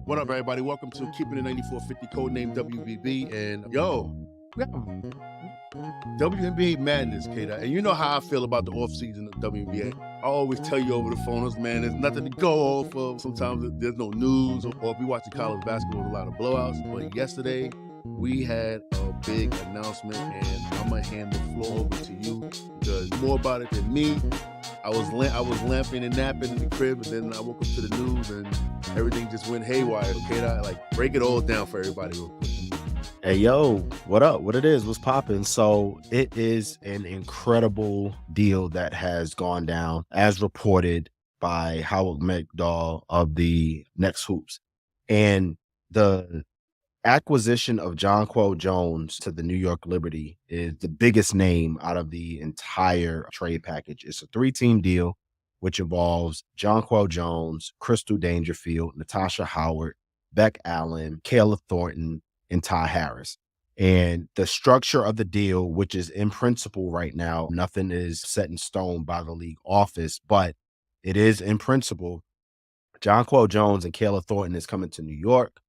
What up, everybody? Welcome to Keeping It 9450, Codename WBB. And yo, we have WNBA madness, K. And you know how I feel about the offseason of WNBA. I always tell you over the phone, man, there's nothing to go off of. Sometimes there's no news, or if we watching college basketball, there's a lot of blowouts. But yesterday, we had a big announcement, and I'm going to hand the floor over to you because more about it than me. I was lamping and napping in the crib, and then I woke up to the news, and everything just went haywire. Okay, like break it all down for everybody real quick. Hey, yo, what up? What it is? What's popping? So it is an incredible deal that has gone down as reported by Howard McDowell of the Next Hoops. And the acquisition of Jonquel Jones to the New York Liberty is the biggest name out of the entire trade package. It's a 3-team deal, which involves Jonquel Jones, Crystal Dangerfield, Natasha Howard, Beck Allen, Kayla Thornton, and Ty Harris. And the structure of the deal, which is in principle right now, nothing is set in stone by the league office, but it is in principle. Jonquel Jones and Kayla Thornton is coming to New York.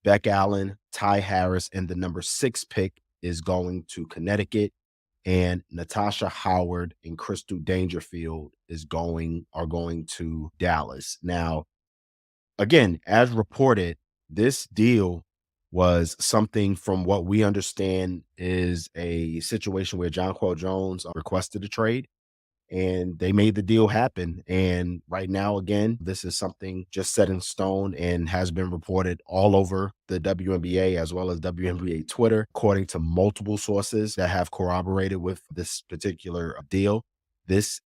Beck Allen, Ty Harris, and the number 6 pick is going to Connecticut. And Natasha Howard and Crystal Dangerfield are going to Dallas. Now, again, as reported, this deal was something from what we understand is a situation where Jonquel Jones requested a trade and they made the deal happen. And right now, again, this is something just set in stone and has been reported all over the WNBA as well as WNBA Twitter, according to multiple sources that have corroborated with this particular deal. This,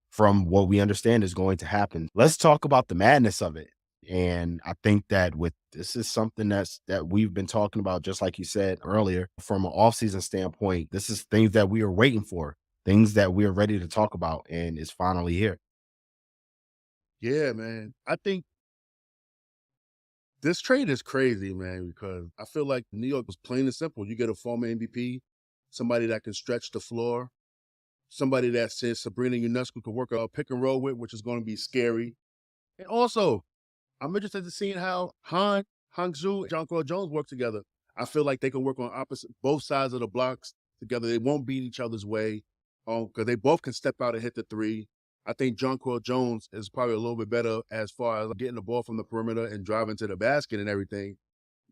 from what we understand, is going to happen. Let's talk about the madness of it. And I think that this is something that we've been talking about, just like you said earlier, from an offseason standpoint. This is things that we are waiting for, things that we are ready to talk about, and it's finally here. Yeah, man. I think this trade is crazy, man, because I feel like New York was plain and simple. You get a former MVP, somebody that can stretch the floor, somebody that says Sabrina Ionescu could work a pick and roll with, which is going to be scary. And also, I'm interested in seeing how Hangzhou and Jonquel Jones work together. I feel like they can work on both sides of the blocks together. They won't beat each other's way because they both can step out and hit the three. I think Jonquel Jones is probably a little bit better as far as getting the ball from the perimeter and driving to the basket and everything.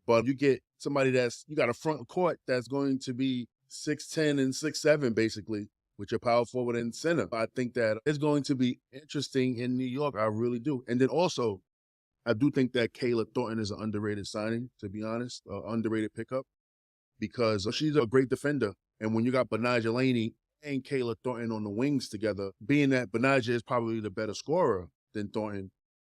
But you get somebody you got a front court that's going to be 6'10" and 6'7", basically, with your power forward and center. I think that it's going to be interesting in New York. I really do. And then also, I do think that Kayla Thornton is an underrated signing, to be honest, underrated pickup, because she's a great defender. And when you got Benijah Laney and Kayla Thornton on the wings together, being that Benijah is probably the better scorer than Thornton,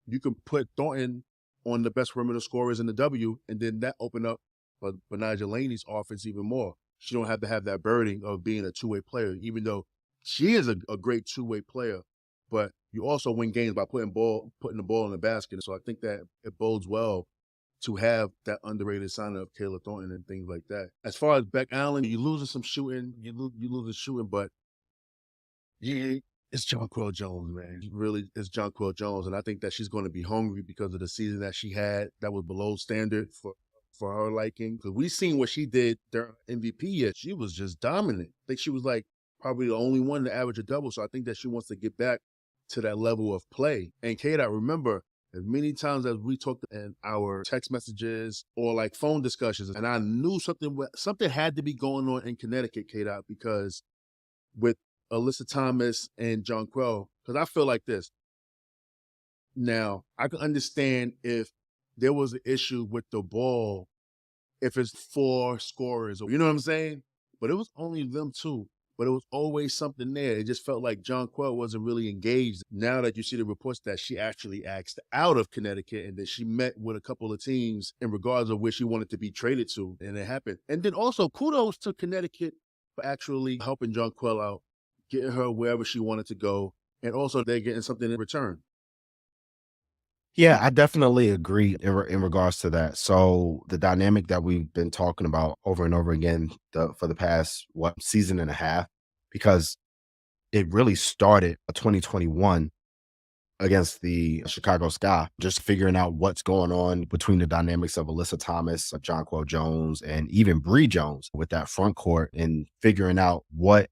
you can put Thornton on the best perimeter scorers in the W, and then that open up for Benijah Laney's offense even more. She don't have to have that burden of being a two-way player, even though she is a great two-way player. But you also win games by putting the ball in the basket. So I think that it bodes well to have that underrated signing of Kayla Thornton and things like that. As far as Beck Allen, you're losing some shooting. You losing shooting, but it's Jonquel Jones, man. Really, it's Jonquel Jones. And I think that she's going to be hungry because of the season that she had that was below standard for her liking. Because we seen what she did during MVP year. She was just dominant. I think she was like probably the only one to average a double. So I think that she wants to get back to that level of play. And Kate, I remember as many times as we talked in our text messages or like phone discussions, and I knew something had to be going on in Connecticut, Kate, because with Alyssa Thomas and Jonquel, because I feel like this. Now, I can understand if there was an issue with the ball, if it's 4 scorers, you know what I'm saying? But it was only them 2. But it was always something there. It just felt like Jonquel wasn't really engaged. Now that you see the reports that she actually asked out of Connecticut and that she met with a couple of teams in regards of where she wanted to be traded to, and it happened. And then also kudos to Connecticut for actually helping Jonquel out, getting her wherever she wanted to go, and also they're getting something in return. Yeah, I definitely agree in regards to that. So the dynamic that we've been talking about over and over again for the past, season and a half, because it really started 2021 against the Chicago Sky, just figuring out what's going on between the dynamics of Alyssa Thomas, Jonquel Jones, and even Bree Jones with that front court, and figuring out what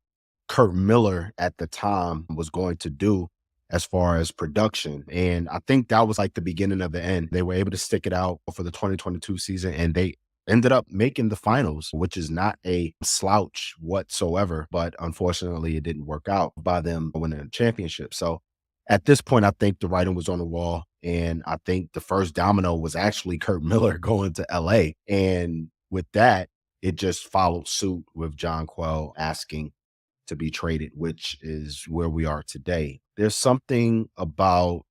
Kurt Miller at the time was going to do as far as production. And I think that was like the beginning of the end. They were able to stick it out for the 2022 season, and they ended up making the finals, which is not a slouch whatsoever. But unfortunately, it didn't work out by them winning the championship. So at this point, I think the writing was on the wall. And I think the first domino was actually Kurt Miller going to LA. And with that, it just followed suit with Jonquel asking to be traded, which is where we are today. There's something about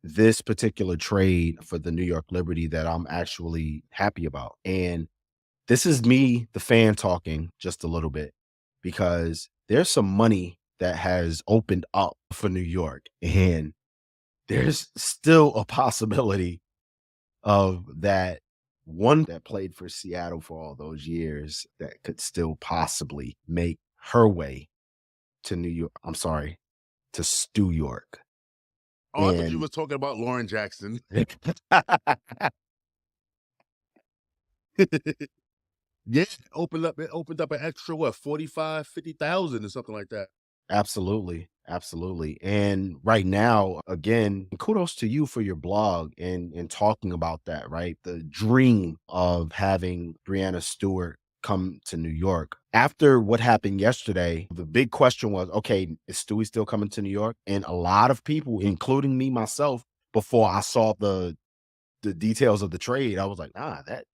this particular trade for the New York Liberty that I'm actually happy about. And this is me, the fan, talking just a little bit, because there's some money that has opened up for New York. And there's still a possibility of that one that played for Seattle for all those years that could still possibly make her way to New York. I'm sorry, to Stu York. Oh, I thought you were talking about Lauren Jackson. Yeah, it opened up an extra, what, 45, 50,000 or something like that. Absolutely. Absolutely. And right now, again, kudos to you for your blog and talking about that, right? The dream of having Breanna Stewart come to New York. After what happened yesterday, the big question was, okay, is Stewie still coming to New York? And a lot of people, including me myself, before I saw the details of the trade, I was like, nah, that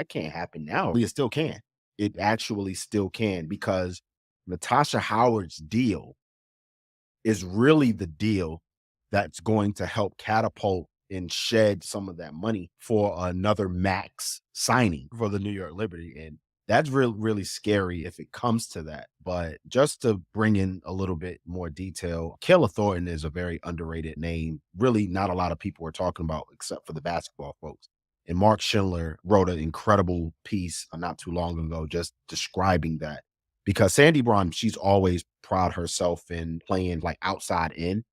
can't happen now. It still can. It actually still can, because Natasha Howard's deal is really the deal that's going to help catapult and shed some of that money for another max signing for the New York Liberty. And that's really scary if it comes to that. But just to bring in a little bit more detail, Kayla Thornton is a very underrated name. Really not a lot of people are talking about except for the basketball folks. And Mark Schindler wrote an incredible piece not too long ago just describing that. Because Sandy Braun, she's always proud herself in playing like outside in,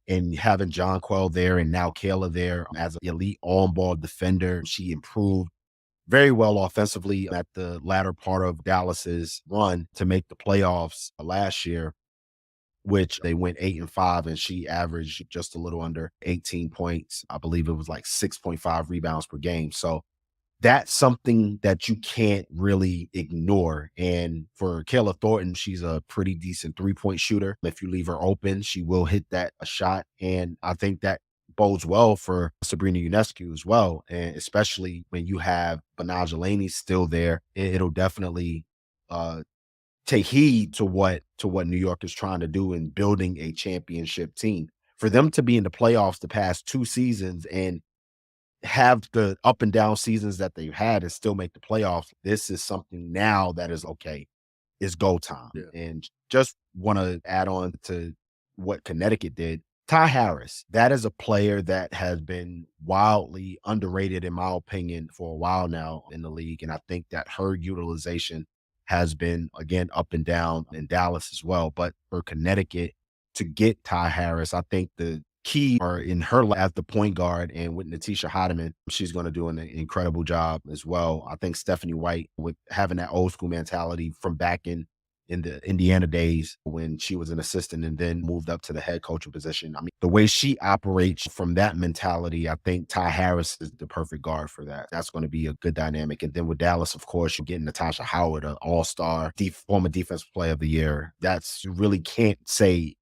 and having Jonquel there and now Kayla there as an elite on-ball defender. She improved very well offensively at the latter part of Dallas's run to make the playoffs last year, which they went 8-5, and she averaged just a little under 18 points. I believe it was like 6.5 rebounds per game. So that's something that you can't really ignore. And for Kayla Thornton, she's a pretty decent three-point shooter. If you leave her open, she will hit that a shot. And I think that bodes well for Sabrina Ionescu as well. And especially when you have Banaj Eleni still there, it'll definitely take heed to what New York is trying to do in building a championship team. For them to be in the playoffs the past 2 seasons and have the up and down seasons that they've had and still make the playoffs, this is something now that is okay. It's go time. Yeah. And just want to add on to what Connecticut did. Ty Harris, that is a player that has been wildly underrated, in my opinion, for a while now in the league. And I think that her utilization has been, again, up and down in Dallas as well. But for Connecticut to get Ty Harris, I think the key are in her as the point guard, and with Natisha Hotteman, she's going to do an incredible job as well. I think Stephanie White, with having that old school mentality from back in the Indiana days when she was an assistant and then moved up to the head coaching position. I mean, the way she operates from that mentality, I think Ty Harris is the perfect guard for that. That's going to be a good dynamic. And then with Dallas, of course, you're getting Natasha Howard, an all-star former defensive player of the year. You really can't say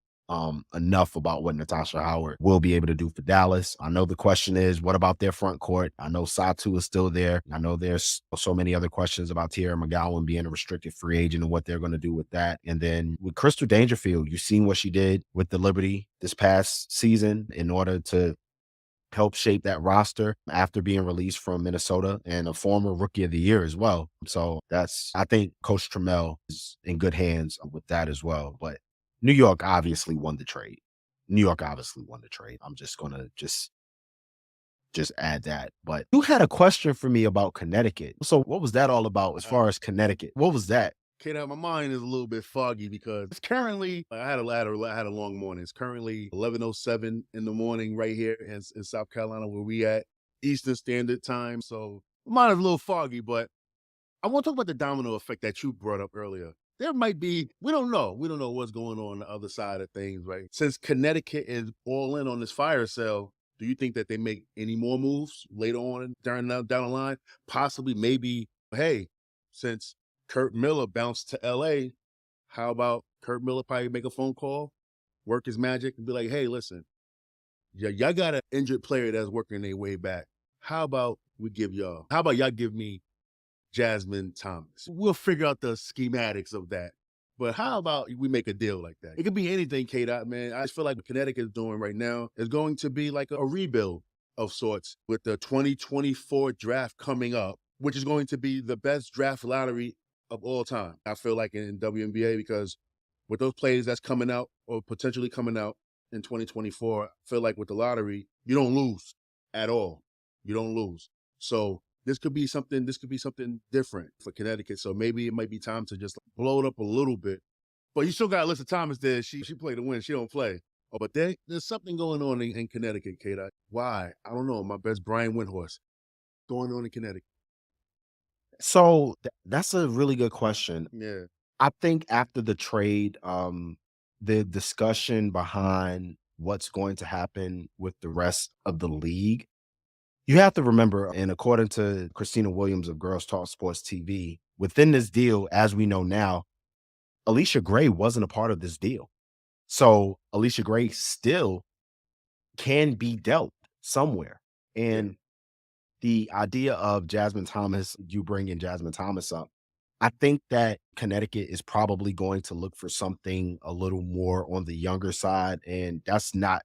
enough about what Natasha Howard will be able to do for Dallas. I know the question is, what about their front court? I know Satu is still there. I know there's so many other questions about Tierra McGowan being a restricted free agent and what they're going to do with that. And then with Crystal Dangerfield, you've seen what she did with the Liberty this past season in order to help shape that roster after being released from Minnesota, and a former rookie of the year as well. So I think Coach Trammell is in good hands with that as well. But New York obviously won the trade. I'm just going to just add that. But you had a question for me about Connecticut. So what was that all about as far as Connecticut? What was that? My mind is a little bit foggy because it's currently, I had a long morning. It's currently 11:07 in the morning right here in South Carolina where we at, Eastern Standard Time. So my mind is a little foggy, but I want to talk about the domino effect that you brought up earlier. There might be, we don't know. We don't know what's going on the other side of things, right? Since Connecticut is all in on this fire sale, do you think that they make any more moves later on down the line? Possibly, maybe, hey, since Kurt Miller bounced to LA, how about Kurt Miller probably make a phone call, work his magic, and be like, hey, listen, y'all got an injured player that's working their way back. How about y'all give me Jasmine Thomas? We'll figure out the schematics of that. But how about we make a deal like that? It could be anything, K-Dot, man. I just feel like what Connecticut is doing right now is going to be like a rebuild of sorts with the 2024 draft coming up, which is going to be the best draft lottery of all time. I feel like in WNBA, because with those players that's coming out or potentially coming out in 2024, I feel like with the lottery, you don't lose at all. You don't lose. So this could be something different for Connecticut. So maybe it might be time to just blow it up a little bit. But you still got Alyssa Thomas there. She played to win. She don't play. Oh, but there's something going on in Connecticut, Kate. Why? I don't know. My best Brian Windhorse going on in Connecticut. So that's a really good question. Yeah. I think after the trade, the discussion behind what's going to happen with the rest of the league, you have to remember, and according to Christina Williams of Girls Talk Sports TV, within this deal, as we know now, Alicia Gray wasn't a part of this deal. So Alicia Gray still can be dealt somewhere. And the idea of Jasmine Thomas, you bring in Jasmine Thomas up, I think that Connecticut is probably going to look for something a little more on the younger side. And that's not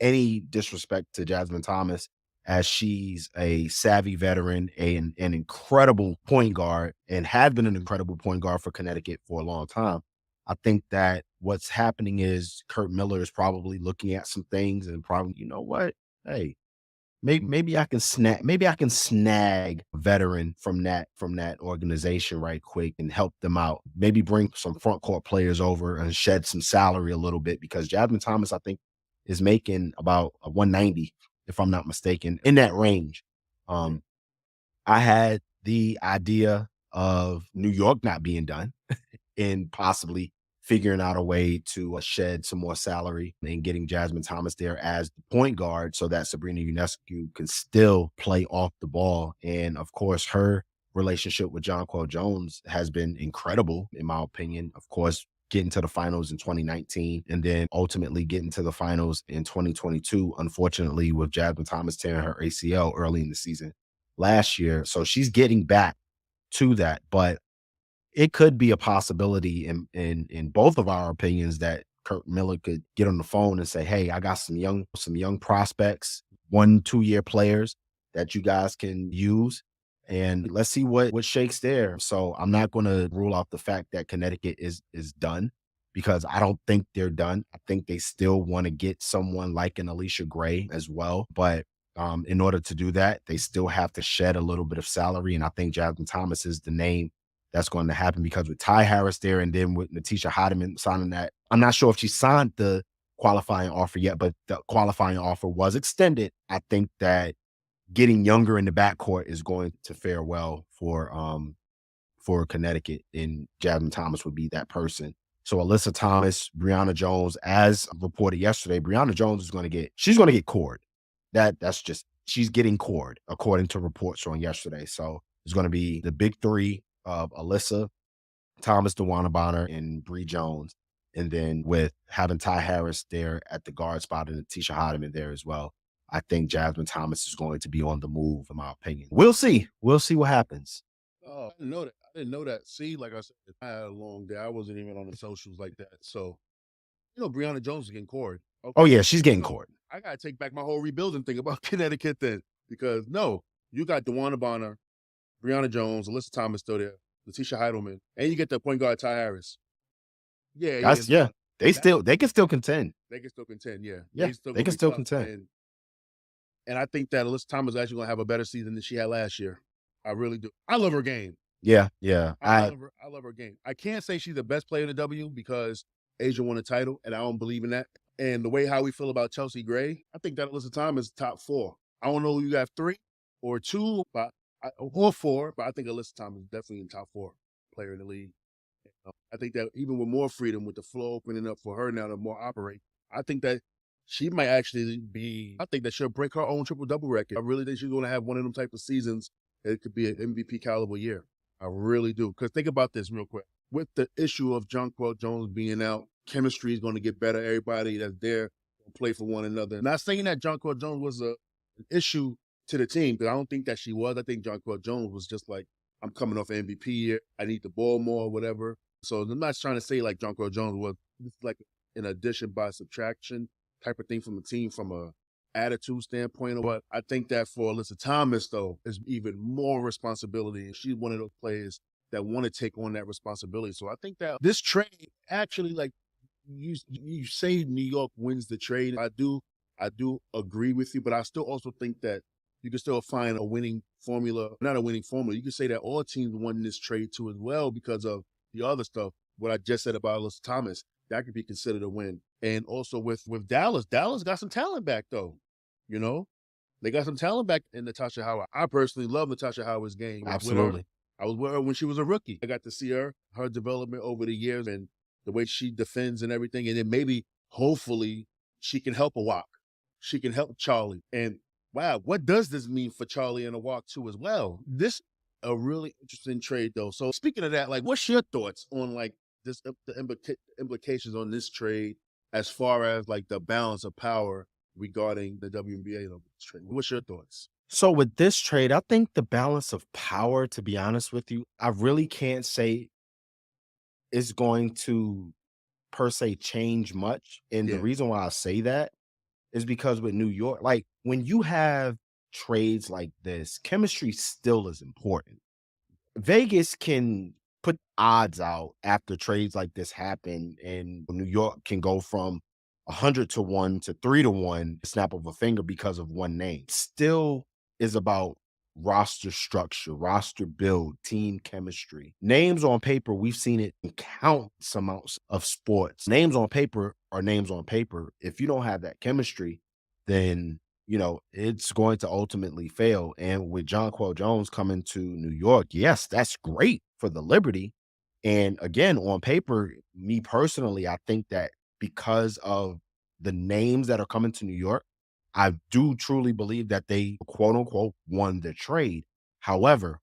any disrespect to Jasmine Thomas, as she's a savvy veteran, an incredible point guard, and had been an incredible point guard for Connecticut for a long time. I think that what's happening is Kurt Miller is probably looking at some things and probably, you know what? Hey, maybe I can snag a veteran from that organization right quick and help them out. Maybe bring some front court players over and shed some salary a little bit, because Jasmine Thomas, I think, is making about a 190, if I'm not mistaken, in that range. I had the idea of New York not being done and possibly figuring out a way to shed some more salary and getting Jasmine Thomas there as the point guard so that Sabrina Ionescu can still play off the ball. And of course, her relationship with Jonquel Jones has been incredible, in my opinion. Of course, getting to the finals in 2019 and then ultimately getting to the finals in 2022, unfortunately, with Jasmine Thomas tearing her ACL early in the season last year. So she's getting back to that. But it could be a possibility in both of our opinions that Kurt Miller could get on the phone and say, hey, I got some young prospects, 1-2 year players that you guys can use. And let's see what shakes there. So I'm not going to rule out the fact that Connecticut is done, because I don't think they're done. I think they still want to get someone like an Alicia Gray as well. But in order to do that, they still have to shed a little bit of salary. And I think Jasmine Thomas is the name that's going to happen, because with Ty Harris there and then with Natisha Heidemann signing that, I'm not sure if she signed the qualifying offer yet, but the qualifying offer was extended. I think that getting younger in the backcourt is going to fare well for Connecticut, and Jasmine Thomas would be that person. So Alyssa Thomas, Brianna Jones, as reported yesterday, Brianna Jones is going to get cored. She's getting cored according to reports from yesterday. So it's going to be the big three of Alyssa Thomas, DeWanna Bonner, and Bree Jones. And then with having Ty Harris there at the guard spot and Tisha Heidemann there as well, I think Jasmine Thomas is going to be on the move, in my opinion. We'll see. We'll see what happens. Oh, I didn't know that. See, like I said, I had a long day. I wasn't even on the socials like that. So, Brianna Jones is getting cored. Okay. Oh, yeah, she's getting cored. I got to take back my whole rebuilding thing about Connecticut then. Because, no, you got DeWanna Bonner, Brianna Jones, Alyssa Thomas still there, Natisha Heidemann, and you get the point guard Ty Harris. They can still contend. They can still contend, yeah. Yeah, they can still contend. And I think that Alyssa Thomas is actually going to have a better season than she had last year. I really do. I love her game. Yeah, yeah. I love her game. I can't say she's the best player in the W because Asia won a title, and I don't believe in that. And the way how we feel about Chelsea Gray, I think that Alyssa Thomas is top 4. I don't know who you got 3 or 2, or 4, but I think Alyssa Thomas is definitely in top 4 player in the league. I think that even with more freedom, with the flow opening up for her now to more operate, I think that she might actually be. I think that she'll break her own triple double record. I really think she's going to have one of them type of seasons. It could be an MVP caliber year. I really do. Because think about this real quick. With the issue of Jonquel Jones being out, chemistry is going to get better. Everybody that's there will play for one another. Not saying that Jonquel Jones was an issue to the team, because I don't think that she was. I think Jonquel Jones was just like, I'm coming off MVP year. I need the ball more or whatever. So I'm not trying to say like Jonquel Jones was like an addition by subtraction type of thing from the team from a attitude standpoint. But I think that for Alyssa Thomas, though, is even more responsibility. She's one of those players that want to take on that responsibility. So I think that this trade actually, like you say, New York wins the trade. I do agree with you, but I still also think that you can still find a winning formula. Not a winning formula. You can say that all teams won this trade too as well because of the other stuff. What I just said about Alyssa Thomas, that could be considered a win. And also with Dallas got some talent back though. You know, they got some talent back in Natasha Howard. I personally love Natasha Howard's game. Absolutely. I was with her when she was a rookie. I got to see her development over the years and the way she defends and everything. And then maybe, hopefully, she can help a walk. She can help Charlie. And wow, what does this mean for Charlie and a walk too as well? This a really interesting trade though. So speaking of that, like, what's your thoughts on like this the implications on this trade as far as like the balance of power regarding the WNBA trade? What's your thoughts? So with this trade, I think the balance of power, to be honest with you, I really can't say is going to per se change much. And the Yeah, reason why I say that is because with New York, like when you have trades like this, chemistry still is important. Vegas can put odds out after trades like this happen, and New York can go from 100 to 1 to 3 to 1, snap of a finger because of one name. Still is about roster structure, roster build, team chemistry. Names on paper, we've seen it in countless amounts of sports. Names on paper are names on paper. If you don't have that chemistry, then it's going to ultimately fail. And with Jonquel Jones coming to New York, yes, that's great for the Liberty. And again, on paper, me personally, I think that because of the names that are coming to New York, I do truly believe that they quote unquote won the trade. However,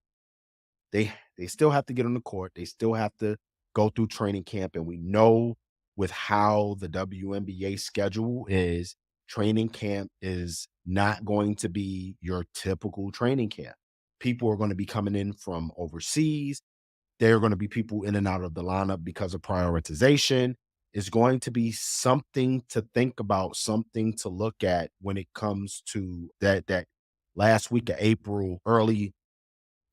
they still have to get on the court. They still have to go through training camp. And we know with how the WNBA schedule is, training camp is not going to be your typical training camp. People are going to be coming in from overseas. There are going to be people in and out of the lineup because of prioritization. It's going to be something to think about, something to look at when it comes to that last week of April, early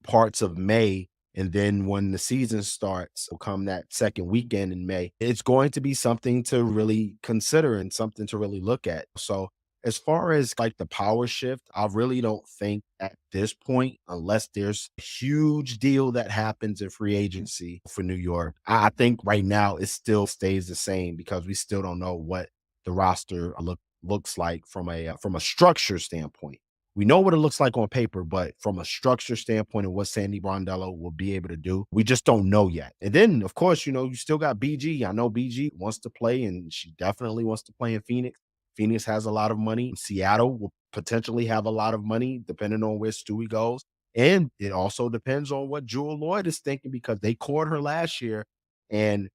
parts of May. And then when the season starts, will come that second weekend in May, it's going to be something to really consider and something to really look at. So as far as like the power shift, I really don't think at this point, unless there's a huge deal that happens in free agency for New York, I think right now it still stays the same because we still don't know what the roster looks like from a structure standpoint. We know what it looks like on paper, but from a structure standpoint and what Sandy Brondello will be able to do, we just don't know yet. And then, of course, you still got BG. I know BG wants to play, and she definitely wants to play in Phoenix. Phoenix has a lot of money. Seattle will potentially have a lot of money, depending on where Stewie goes. And it also depends on what Jewel Lloyd is thinking because they courted her last year. And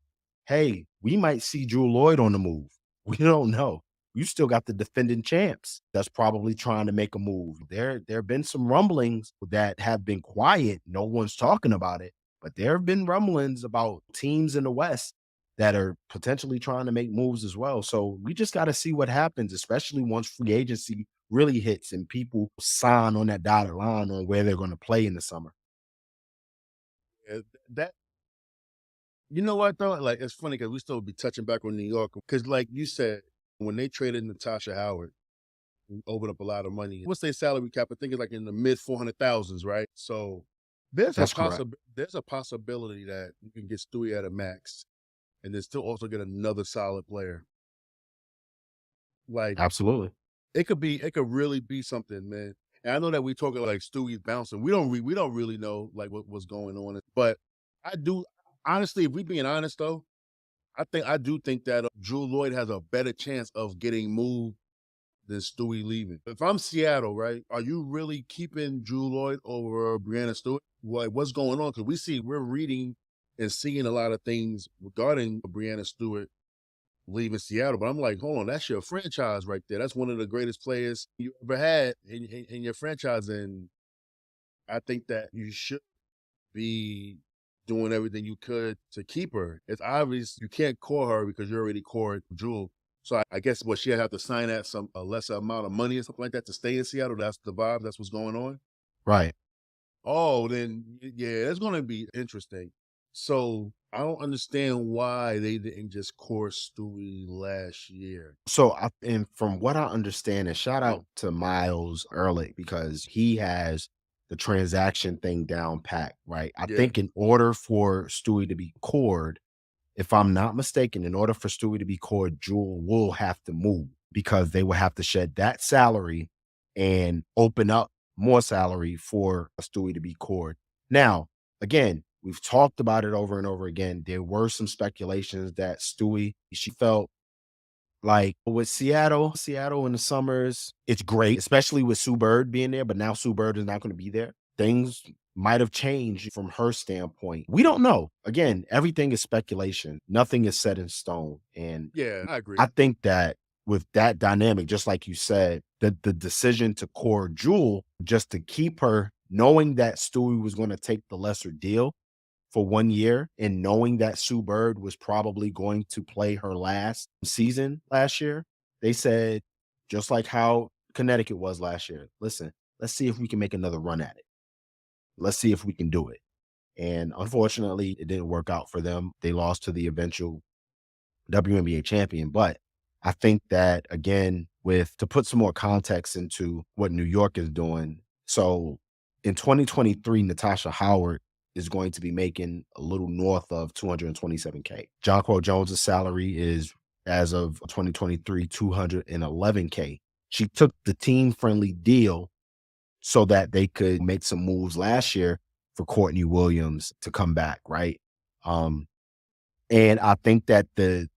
hey, we might see Jewel Lloyd on the move. We don't know. You still got the defending champs that's probably trying to make a move. There have been some rumblings that have been quiet. No one's talking about it, but there have been rumblings about teams in the West that are potentially trying to make moves as well. So we just got to see what happens, especially once free agency really hits and people sign on that dotted line on where they're going to play in the summer. Yeah, that you know what though? Like it's funny because we still be touching back on New York because, like you said, when they traded Natasha Howard, it opened up a lot of money. What's their salary cap? I think it's like in the mid 400,000s, right? So That's correct. There's a possibility that you can get Stewie at a max and then still also get another solid player. Like Absolutely. it could really be something, man. And I know that we talk about like Stewie's bouncing. We don't really know like what's going on. But I do honestly, if we being honest though, I do think that Drew Lloyd has a better chance of getting moved than Stewie leaving. If I'm Seattle, right, are you really keeping Drew Lloyd over Brianna Stewart? What's going on? Because we're reading and seeing a lot of things regarding Brianna Stewart leaving Seattle. But I'm like, hold on, that's your franchise right there. That's one of the greatest players you ever had in your franchise. And I think that you should be doing everything you could to keep her. It's obvious you can't core her because you already cored Jewel. So I guess what she'd have to sign at a lesser amount of money or something like that to stay in Seattle. That's the vibe. That's what's going on. Right. Oh, then yeah, it's going to be interesting. So I don't understand why they didn't just core Stewie last year. So, and from what I understand, and shout out to Miles Ehrlich because he has the transaction thing down pat, right? I Yeah, think in order for Stewie to be cored, if I'm not mistaken, in order for Stewie to be cored, Jewel will have to move because they will have to shed that salary and open up more salary for Stewie to be cored. Now, again, we've talked about it over and over again. There were some speculations that Stewie, she felt like with Seattle in the summers, it's great, especially with Sue Bird being there, but now Sue Bird is not going to be there. Things might have changed from her standpoint. We don't know. Again, everything is speculation. Nothing is set in stone. And yeah, I agree. I think that with that dynamic, just like you said, the decision to core Jewel just to keep her, knowing that Stewie was going to take the lesser deal for 1 year and knowing that Sue Bird was probably going to play her last season last year, they said, just like how Connecticut was last year, listen, let's see if we can make another run at it. Let's see if we can do it. And unfortunately, it didn't work out for them. They lost to the eventual WNBA champion. But I think that, again, with to put some more context into what New York is doing. So in 2023, Natasha Howard is going to be making a little north of 227K. Jonquel Jones' salary is, as of 2023, 211K. She took the team friendly deal so that they could make some moves last year for Courtney Williams to come back, right? And I think that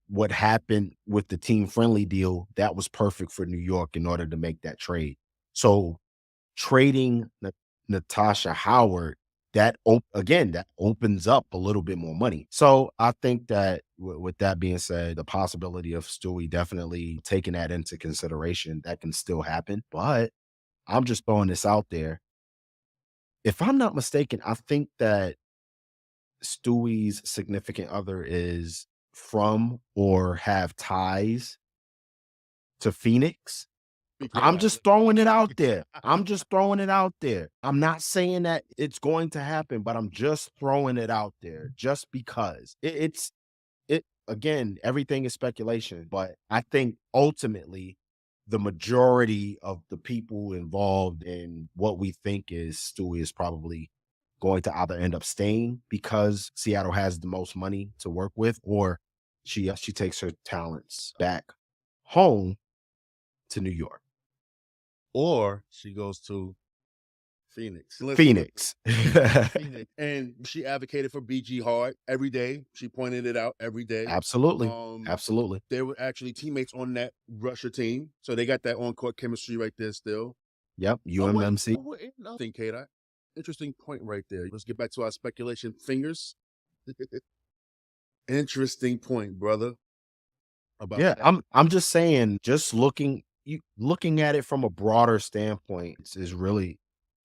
what happened with the team friendly deal, that was perfect for New York in order to make that trade. So trading Natasha Howard, that opens up a little bit more money. So I think that with that being said, the possibility of Stewie definitely taking that into consideration, that can still happen. But I'm just throwing this out there. If I'm not mistaken, I think that Stewie's significant other is from or have ties to Phoenix. I'm Yeah. just throwing it out there. I'm just throwing it out there. I'm not saying that it's going to happen, but I'm just throwing it out there just because it again, everything is speculation, but I think ultimately the majority of the people involved in what we think is Stewie is probably going to either end up staying because Seattle has the most money to work with, or she takes her talents back home to New York. Or she goes to Phoenix. Phoenix. Phoenix. And she advocated for BG hard every day. She pointed it out every day. Absolutely. Absolutely. They were actually teammates on that Russia team. So they got that on-court chemistry right there still. Yep. UMMC. Nothing, Kate. Interesting point right there. Let's get back to our speculation fingers. Interesting point, brother. Yeah, I'm just saying, just looking at it from a broader standpoint is really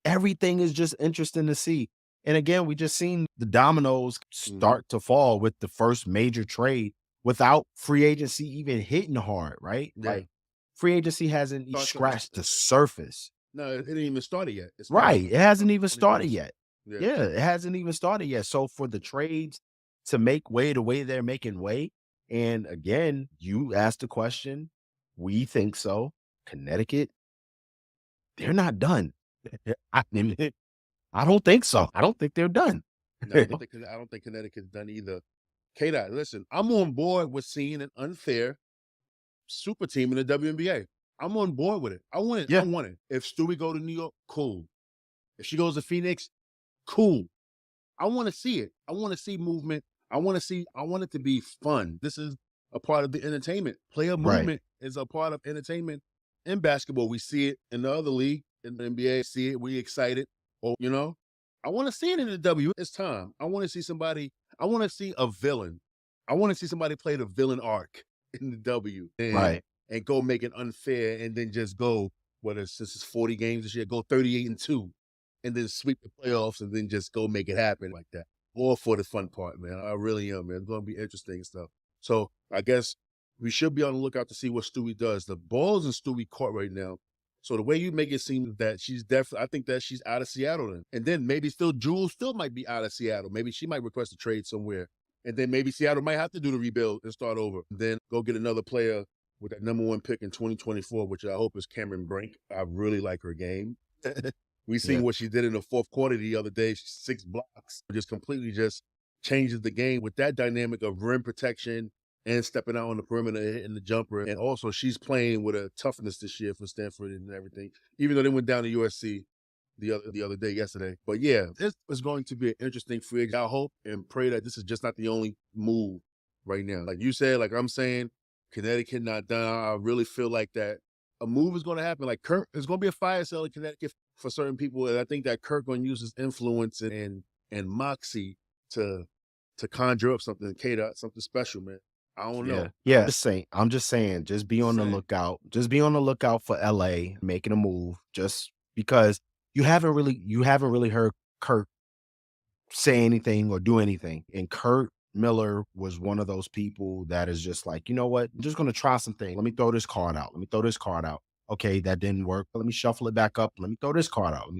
everything is just interesting to see. And again, we just seen the dominoes start to fall with the first major trade without free agency even hitting hard, right? Yeah. Like free agency hasn't scratched the surface. No, it didn't even started yet. Right. It hasn't even started yet. Yeah. Yeah, it hasn't even started yet. So for the trades to make way the way they're making way, and again, you asked the question, we think so. Connecticut, they're not done. I mean, I don't think so. I don't think they're done. No, I don't think Connecticut's done either. K-Dot, listen, I'm on board with seeing an unfair super team in the WNBA. I'm on board with it. I want it. Yeah. I want it. If Stewie go to New York, cool. If she goes to Phoenix, cool. I want to see it. I want to see movement. I want it to be fun. This is a part of the entertainment. Player movement is a part of entertainment in basketball. We see it in the other league, in the NBA, see it. We excited. Oh, I want to see it in the W. It's time. I want to see a villain. I want to see somebody play the villain arc in the W. And go make it unfair and then just go, since it's 40 games this year, go 38-2 and then sweep the playoffs and then just go make it happen like that. All for the fun part, man. I really am, man. It's going to be interesting and stuff. So I guess we should be on the lookout to see what Stewie does. The ball's in Stewie court right now. So the way you make it seem that I think that she's out of Seattle then. And then maybe Jewel still might be out of Seattle. Maybe she might request a trade somewhere. And then maybe Seattle might have to do the rebuild and start over. And then go get another player with that number 1 pick in 2024, which I hope is Cameron Brink. I really like her game. We seen what she did in the fourth quarter the other day. 6 blocks. Just completely changes the game with that dynamic of rim protection and stepping out on the perimeter and hitting the jumper. And also she's playing with a toughness this year for Stanford and everything, even though they went down to USC the other day, yesterday. But yeah, this is going to be an interesting free agent. I hope and pray that this is just not the only move right now. Like you said, like I'm saying, Connecticut not done. I really feel like that a move is going to happen. Like Kirk, there's going to be a fire sale in Connecticut for certain people, and I think that Kirk going to use his influence and moxie to conjure up something, something special, man. I don't know. Yeah. I'm just saying, just be on the lookout. Just be on the lookout for LA making a move. Just because you haven't really heard Kirk say anything or do anything, and Kurt Miller was one of those people that is just like, you know what? I'm just going to try something. Let me throw this card out. Okay, that didn't work. Let me shuffle it back up. Let me throw this card out.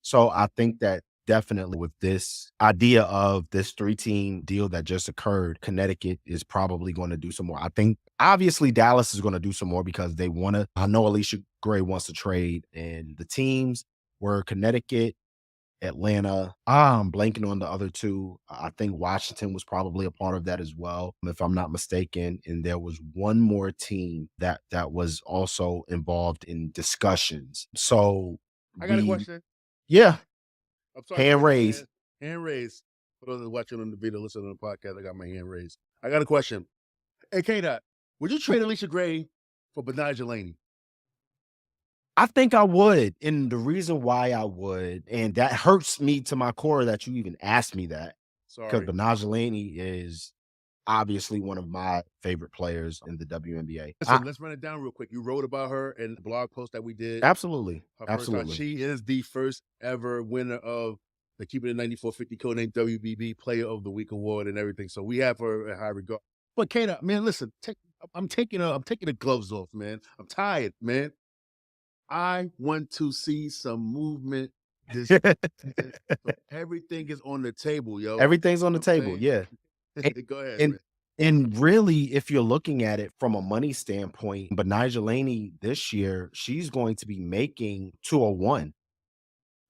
So I think that definitely with this idea of this 3-team deal that just occurred, Connecticut is probably going to do some more. I think obviously Dallas is going to do some more because I know Alicia Gray wants to trade, and the teams were Connecticut, Atlanta. I'm blanking on the other two. I think Washington was probably a part of that as well, if I'm not mistaken. And there was one more team that was also involved in discussions. So I got a question. Yeah. I'm sorry, hand raised. Hand raised. For those watching on the video, listening to the podcast, I got my hand raised. I got a question. Hey, K-Dot, would you trade Alicia Gray for Benai Jelani? I think I would. And the reason why I would, and that hurts me to my core that you even asked me that. Because Benai Jelani is obviously one of my favorite players in the WNBA. Listen, let's run it down real quick. You wrote about her in the blog post that we did. Absolutely. Absolutely. She is the first ever winner of the Keeping It 9450 Codename WBB Player of the Week award and everything. So we have her in high regard. But K-Dot, man, listen, I'm taking the gloves off, man. I'm tired, man. I want to see some movement. Everything is on the table, yo. Everything's on the table, yeah. Go ahead, man. And really, if you're looking at it from a money standpoint, Benai Jelani this year, she's going to be making $201.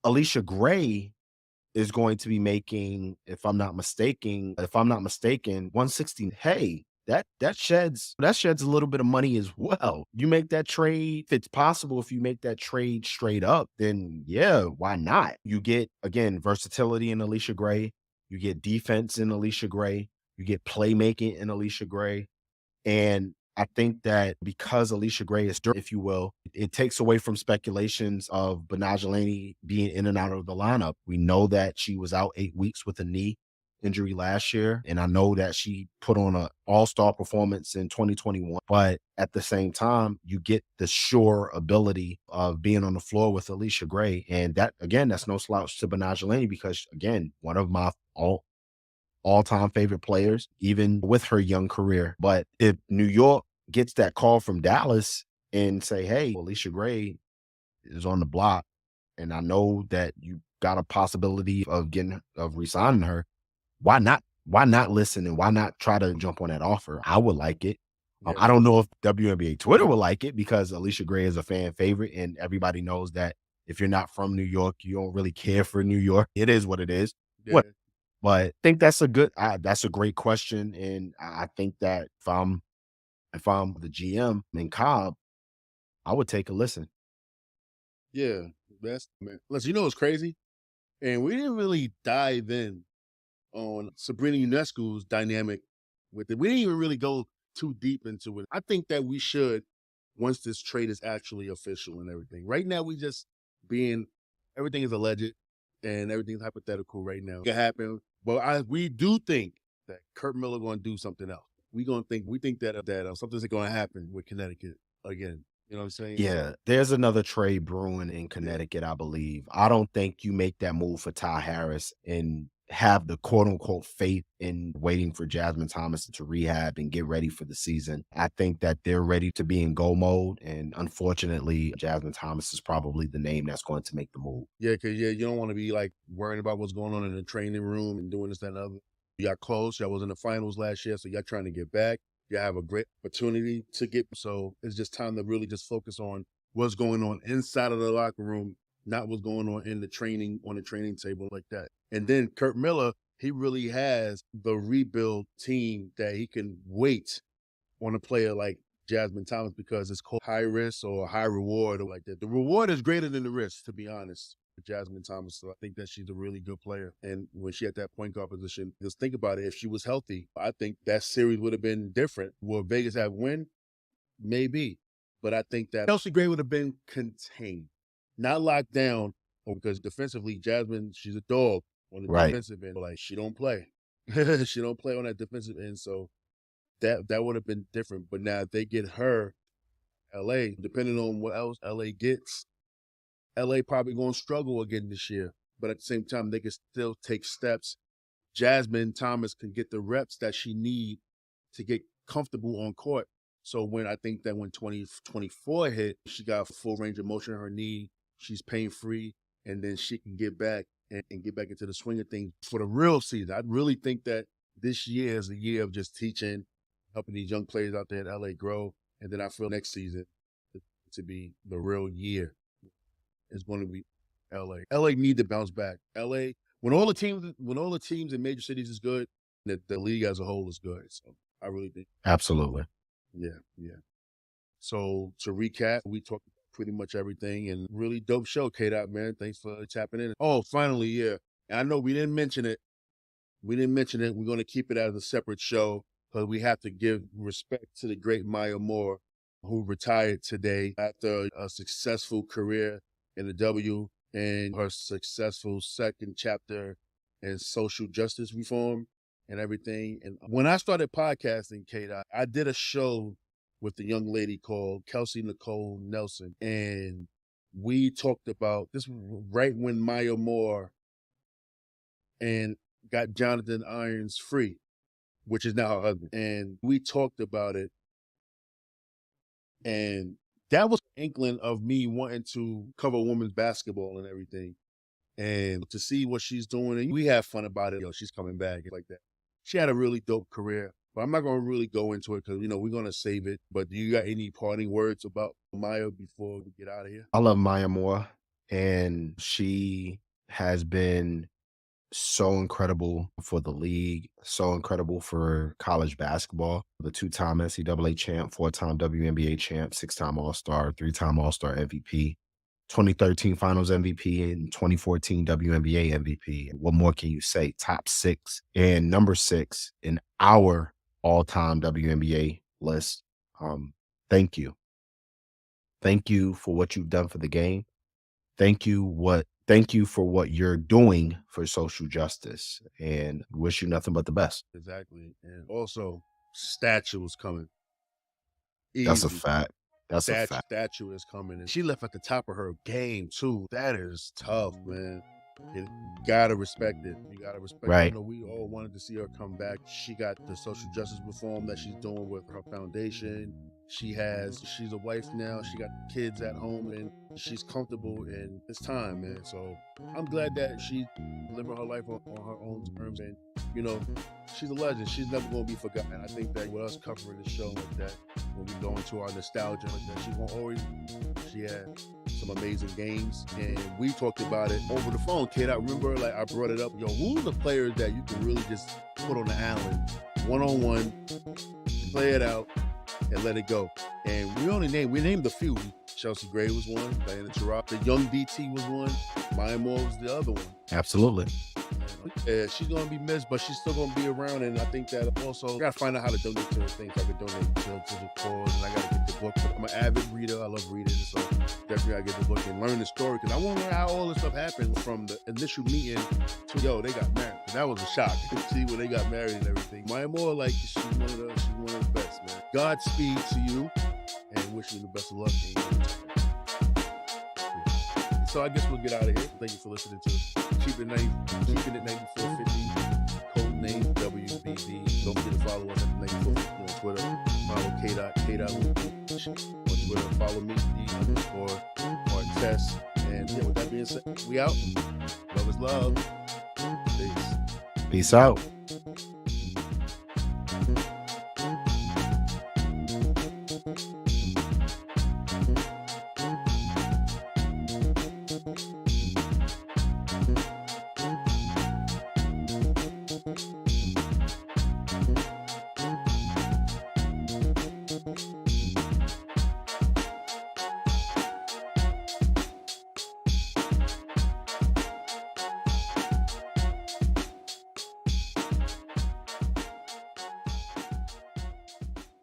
Alicia Gray is going to be making, if I'm not mistaken, 160. Hey, that sheds a little bit of money as well. You make that trade, if it's possible, if you make that trade straight up, then yeah, why not? You get, again, versatility in Alicia Gray. You get defense in Alicia Gray. You get playmaking in Alicia Gray. And I think that because Alicia Gray is, if you will, it takes away from speculations of Benai Jelani being in and out of the lineup. We know that she was out 8 weeks with a knee injury last year, and I know that she put on an all-star performance in 2021. But at the same time, you get the sure ability of being on the floor with Alicia Gray. And that, again, that's no slouch to Benai Jelani because, again, one of my all-time favorite players, even with her young career. But if New York gets that call from Dallas and say, hey, Alicia Gray is on the block, and I know that you got a possibility of re-signing her, why not listen and why not try to jump on that offer? I would like it. Yeah. I don't know if WNBA Twitter would like it because Alicia Gray is a fan favorite and everybody knows that If you're not from New York, you don't really care for New York. It is what it is. Yeah, But I think that's a great question, and I think that if I'm the GM in Cobb, I would take a listen. yeah. That's man. Listen, you know what's crazy? And we didn't really dive in on Sabrina Ionescu's dynamic with it. We didn't even really go too deep into it. I think that we should once this trade is actually official and everything. Right now, we just being everything is alleged and everything's hypothetical right now. It can happen, but we do think that Kurt Miller going to do something else. We think that something's going to happen with Connecticut again. You know what I'm saying? Yeah, there's another trade brewing in Yeah. Connecticut, I believe. I don't think you make that move for Ty Harris and have the quote unquote faith in waiting for Jasmine Thomas to rehab and get ready for the season. I think that they're ready to be in go mode. And unfortunately, Jasmine Thomas is probably the name that's going to make the move. Yeah, because you don't want to be like worrying about what's going on in the training room and doing this, that, and the other. You got close. Y'all was in the finals last year, so y'all trying to get back. You have a great opportunity to get. So it's just time to really just focus on what's going on inside of the locker room, not what's going on in the training, on the training table like that. And then Kurt Miller, he really has the rebuild team that he can wait on a player like Jasmine Thomas because it's called high risk or high reward or like that. The reward is greater than the risk, to be honest, with Jasmine Thomas. So I think that she's a really good player. And when she had that point guard position, just think about it. If she was healthy, I think that series would have been different. Will Vegas have win? Maybe. But I think that Kelsey Gray would have been contained, not locked down, because defensively, Jasmine, she's a dog on the defensive end. Like, she don't play. She don't play on that defensive end. So that would have been different. But now if they get her, LA, depending on what else LA gets, LA probably going to struggle again this year. But at the same time, they can still take steps. Jasmine Thomas can get the reps that she need to get comfortable on court. So when 2024 hit, she got full range of motion in her knee. She's pain-free, and then she can get back and get back into the swing of things for the real season. I really think that this year is a year of just teaching, helping these young players out there in LA grow. And then I feel next season to be the real year is going to be LA. LA need to bounce back. LA, when all the teams in major cities is good, the league as a whole is good. So I really think. Absolutely. Yeah. So to recap, we talked about pretty much everything and really dope show, K-Dot, man. Thanks for tapping in. Oh, finally, yeah. And I know we didn't mention it. We're going to keep it as a separate show because we have to give respect to the great Maya Moore, who retired today after a successful career in the W and her successful second chapter in social justice reform and everything. And when I started podcasting, Kate, I did a show with a young lady called Kelsey Nicole Nelson. And we talked about this right when Maya Moore and got Jonathan Irons free, which is now her husband. And we talked about it. And that was an inkling of me wanting to cover women's basketball and everything. And to see what she's doing, and we have fun about it. She's coming back like that. She had a really dope career, but I'm not going to really go into it because, we're going to save it. But do you got any parting words about Maya before we get out of here? I love Maya Moore, and she has been so incredible for the league, so incredible for college basketball. The two-time NCAA champ, four-time WNBA champ, six-time All-Star, three-time All-Star MVP, 2013 Finals MVP, and 2014 WNBA MVP. What more can you say? Top 6 and number 6 in our all-time WNBA list. Thank you. Thank you for what you've done for the game. Thank you for what you're doing for social justice, and wish you nothing but the best. Exactly. And also, statue is coming. That's a Easy. fact. That's a fact. Statue is coming. And she left at the top of her game, too. That is tough, man. You gotta respect it. You gotta respect it. Right. We all wanted to see her come back. She got the social justice reform that she's doing with her foundation. She's a wife now. She got kids at home and she's comfortable, and it's time, man. So I'm glad that she's living her life on her own terms. And, she's a legend. She's never going to be forgotten. I think that with us covering the show like that, when we go into our nostalgia like that, she had some some amazing games, and we talked about it over the phone. Kid, I remember like I brought it up. Yo, who's the players that you can really just put on the island, one-on-one, play it out, and let it go? And we named a few. Chelsea Gray was one, Diana Taurasi, the young DT was one, Maya Moore was the other one. Absolutely. Yeah, she's going to be missed, but she's still going to be around. And I think that also, I got to find out how to donate to things. I can donate to the cause, and I got to get the book. I'm an avid reader. I love reading, so definitely I get the book and learn the story, because I want to learn how all this stuff happened from the initial meeting to, yo, they got married. And that was a shock to see when they got married and everything. Maya Moore, like, she's one of the best, man. Godspeed to you, and wish you the best of luck. So I guess we'll get out of here. Thank you for listening to Keeping It 9450, Codename WBB. Don't forget to follow us at 9450 on Twitter. Follow K.K. on Twitter. Follow me, D_Artest. And yeah, with that being said, we out. Love is love. Peace. Peace out.